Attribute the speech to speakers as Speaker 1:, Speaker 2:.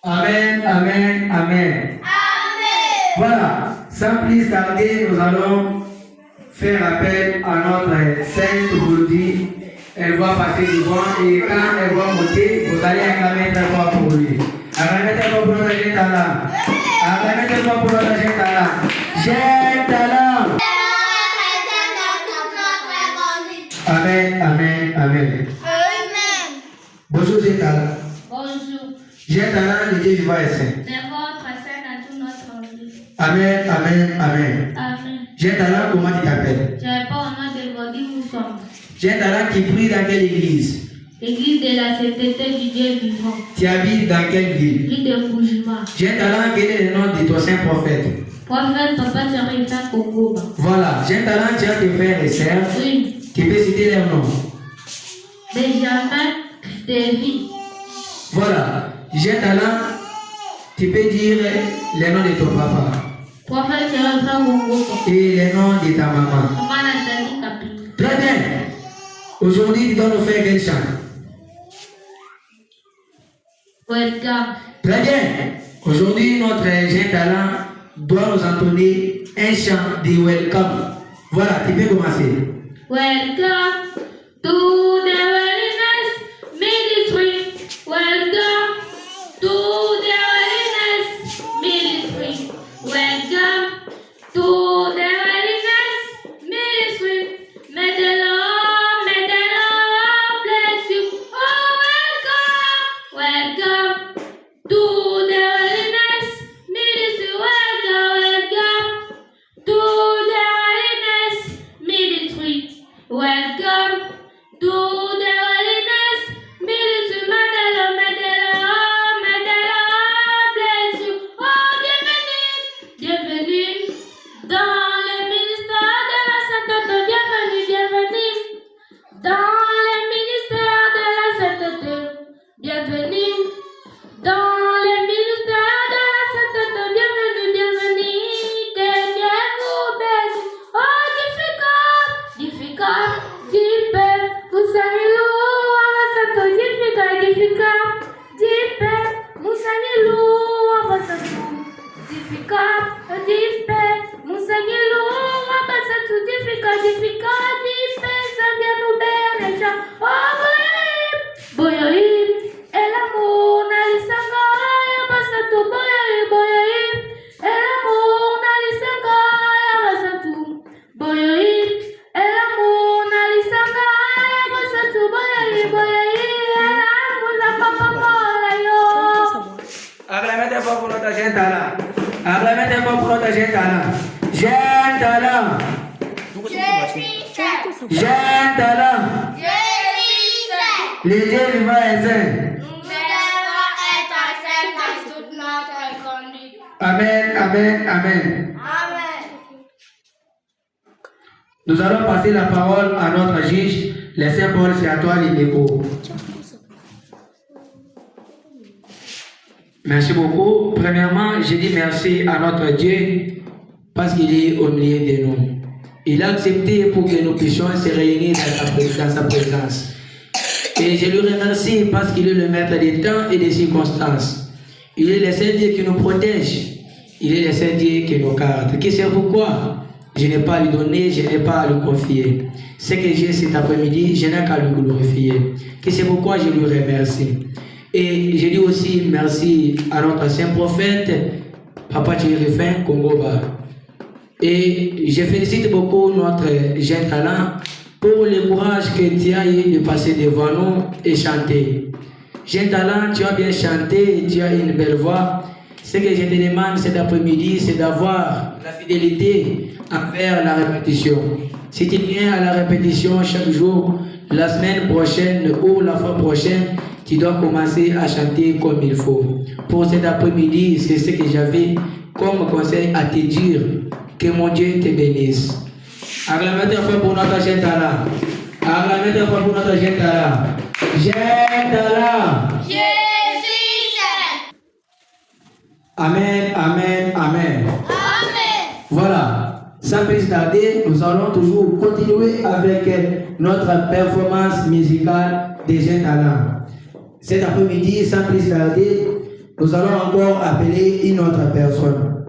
Speaker 1: Amen, amen, amen. Voilà, sans plus tarder, nous allons faire appel à notre sainte aujourd'hui. Elle va passer devant et quand elle va monter, vous allez acclamer très fort pour lui. Acclamez très fort pour notre jeune talent. Acclamez très fort pour notre jeune talent. Jeune talent. Amen, amen, amen. Bonjour, jeune talent.
Speaker 2: Bonjour.
Speaker 1: Jeune talent, le Dieu vivant et saint.
Speaker 2: C'est votre saint à tout notre vie.
Speaker 1: Amen, amen, amen.
Speaker 2: Amen.
Speaker 1: Jeune talent, comment tu t'appelles?
Speaker 2: Je réponds au nom de votre où sommes.
Speaker 1: Jeune talent qui prie dans quelle église?
Speaker 2: L'église de la sainteté du Dieu vivant.
Speaker 1: Tu habites dans quelle ville?
Speaker 2: Ville de Fujima.
Speaker 1: Jeune talent, quel est le nom de ton saint prophète?
Speaker 2: Prophète Papa Serifin Congo.
Speaker 1: Voilà, jeune talent, tu as tes frères et sœurs.
Speaker 2: Oui.
Speaker 1: Tu peux citer leurs noms.
Speaker 2: Benjamin, David.
Speaker 1: Voilà, jeune talent, tu peux dire les noms de ton papa
Speaker 2: Prophète Serifin Congo.
Speaker 1: et les noms de ta maman.
Speaker 2: Maman Nathalie Kapi.
Speaker 1: Très bien. Aujourd'hui, tu dois nous faire quel chant?
Speaker 2: Welcome.
Speaker 1: Très bien. Aujourd'hui, notre jeune talent doit nous entonner un chant de welcome. Voilà, tu peux commencer.
Speaker 2: Welcome to the very nice ministry. Welcome to the very nice ministry. Welcome to the very nice ministry. May the Lord bless you. Oh, welcome to the very nice ministry. Welcome to the very nice ministry. Welcome to the holiness ministry. May the Lord bless you. Oh, bienvenue dans le ministère de la sainteté. Bienvenue dans le ministère de la sainteté. Bienvenue dans le ministère de la sainteté. Bienvenue. Que Dieu vous bénisse. Oh, difficile, vous savez l'eau, ça difficile, vous savez l'eau, ça ça vient nous bénir. Oh, boyoïm, et l'amour n'a les sangoya, basa tout, boyoïm, et l'amour n'a les sangoya, basa tout, boyoïm, et l'amour n'a les sangoya, basa tout, boyoïm, et l'amour n'a pas mola yo.
Speaker 1: Acclamez très fort pour notre jeune talent. Acclamez très fort pour notre jeune talent. Jeune talent. Jeune talent. Le Dieu vivant est saint. Amen, amen, amen. Nous allons passer la parole à notre juge. Le Saint Paul, c'est à toi les échos. Merci beaucoup. Premièrement, je dis merci à notre Dieu parce qu'il est au milieu de nous. Il a accepté pour que nous puissions se réunir dans sa présence. Et je lui remercie parce qu'il est le maître des temps et des circonstances. Il est le Saint Dieu qui nous protège. Il est le Saint Dieu qui nous garde. Qui sait pourquoi? Je n'ai pas à lui donner, je n'ai pas à lui confier. Ce que j'ai cet après-midi, je n'ai qu'à lui glorifier. Qui sait pourquoi je lui remercie. Et je dis aussi merci à notre saint prophète, Papa Serifin Congoba. Et je félicite beaucoup notre jeune talent pour le courage que tu as eu de passer devant nous et chanter. Jeune talent, tu as bien chanté, tu as une belle voix. Ce que je te demande cet après-midi, c'est d'avoir la fidélité envers la répétition. Si tu viens à la répétition chaque jour, la semaine prochaine ou la fois prochaine, tu dois commencer à chanter comme il faut. Pour cet après-midi, c'est ce que j'avais comme conseil à te dire. Que mon Dieu te bénisse. Acclamez très fort pour notre jeune talent. Acclamez très fort pour notre jeune talent. Jeune talent.
Speaker 2: Jésus.
Speaker 1: Amen, amen, amen.
Speaker 2: Amen.
Speaker 1: Voilà. Sans plus tarder, nous allons toujours continuer avec notre performance musicale des jeunes talents. Cet après-midi, sans plus tarder, Nous allons encore appeler une autre personne.